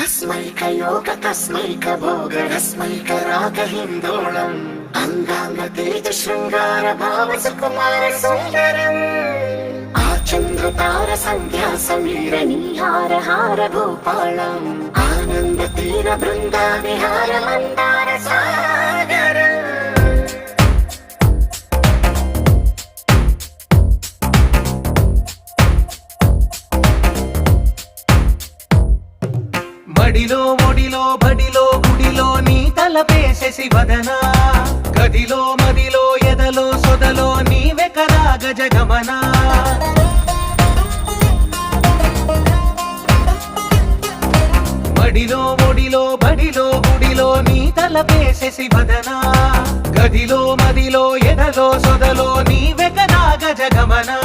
अस्मैकयोग तस्मैक भोग रस्मैक राग हिन्दोळम् अंगांग तेज शृंगार भाव सुकुमार सुंदरम् आचंद्र तार संध्या समीर निहार हार भूपालम् आनंद तीर बृंदा विहार मंदार सागर మడిలో ఒడిలో బడిలో గుడిలో నీ తలపేసేసి వదనా గదిలో మదిలో ఎదలో సొదలో నీవే కదా గజగమనా మడిలో ఒడిలో బడిలో గుడిలో నీ తలపేసేసి వదనా గదిలో మదిలో ఎదలో సొదలో నీవే కదా గజగమనా